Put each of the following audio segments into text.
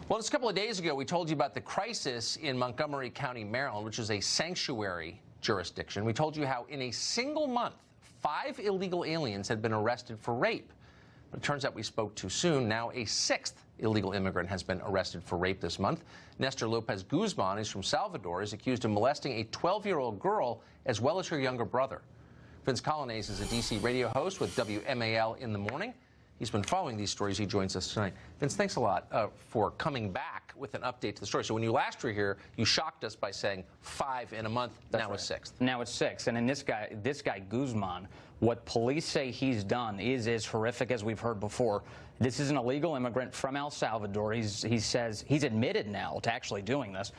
Well, just a couple of days ago, we told you about the crisis in Montgomery County, Maryland, which is a sanctuary jurisdiction. We told you how in a single month, 5 illegal aliens had been arrested for rape. But it turns out we spoke too soon. Now a 6th illegal immigrant has been arrested for rape this month. Nestor Lopez Guzman is from Salvador, is accused of molesting a 12-year-old girl as well as her younger brother. Vince Colonnese is a D.C. radio host with WMAL in the morning. He's been following these stories. He joins us tonight. Vince, thanks a lot for coming back with an update to the story. So when you last were here, you shocked us by saying 5 in a month. Now it's 6. Now it's 6. And in this guy Guzman, what police say he's done is as horrific as we've heard before. This is an illegal immigrant from El Salvador. He says he's admitted now to actually doing this.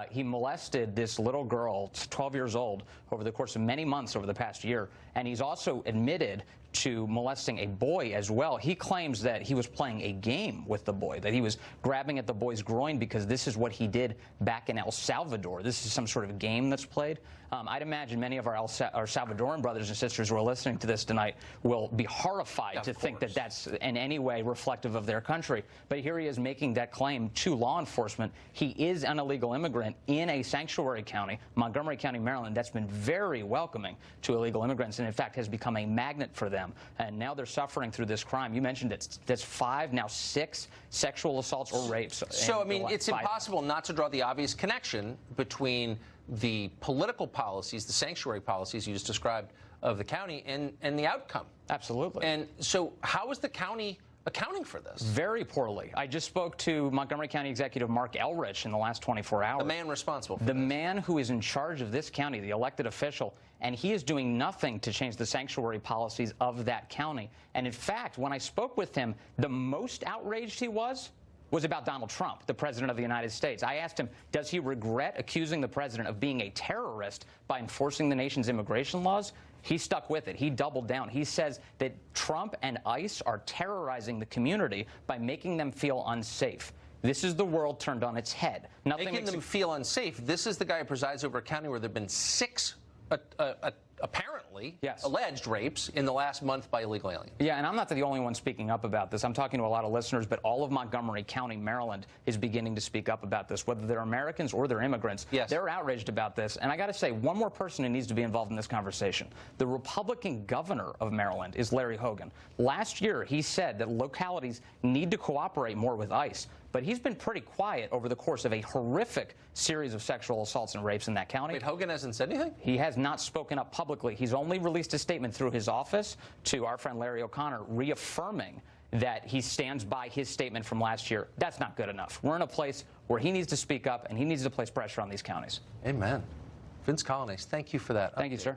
He molested this little girl, 12 years old, over the course of many months over the past year. And he's also admitted to molesting a boy as well. He claims that he was playing a game with the boy, that he was grabbing at the boy's groin because this is what he did back in El Salvador. This is some sort of game that's played. I'd imagine many of our Salvadoran brothers and sisters who are listening to this tonight will be horrified to think that that's in any way reflective of their country. But here he is making that claim to law enforcement. He is an illegal immigrant in a sanctuary county, Montgomery County, Maryland, that's been very welcoming to illegal immigrants and, in fact, has become a magnet for them. And now they're suffering through this crime. You mentioned that's 5, now 6 sexual assaults or rapes. So, I mean, it's impossible not to draw the obvious connection between the political policies, the sanctuary policies you just described of the county, and the outcome. Absolutely. And so how is the county accounting for this? Very poorly. I just spoke to Montgomery County Executive Mark Elrich in the last 24 hours. The man responsible for this. The man who is in charge of this county, the elected official, and he is doing nothing to change the sanctuary policies of that county. And in fact, when I spoke with him, the most outraged he was about Donald Trump, the President of the United States. I asked him, does he regret accusing the President of being a terrorist by enforcing the nation's immigration laws? He stuck with it. He doubled down. He says that Trump and ICE are terrorizing the community by making them feel unsafe. This is the world turned on its head. Making them feel unsafe. This is the guy who presides over a county where there have been 6 apparently alleged rapes in the last month by illegal aliens. Yeah, and I'm not the only one speaking up about this. I'm talking to a lot of listeners, but all of Montgomery County, Maryland is beginning to speak up about this, whether they're Americans or they're immigrants. Yes. They're outraged about this. And I got to say, one more person who needs to be involved in this conversation. The Republican governor of Maryland is Larry Hogan. Last year, he said that localities need to cooperate more with ICE. But he's been pretty quiet over the course of a horrific series of sexual assaults and rapes in that county. Wait, Hogan hasn't said anything? He has not spoken up publicly. He's only released a statement through his office to our friend Larry O'Connor, reaffirming that he stands by his statement from last year. That's not good enough. We're in a place where he needs to speak up and he needs to place pressure on these counties. Amen. Vince Colonnese, thank you for that. Thank you, sir.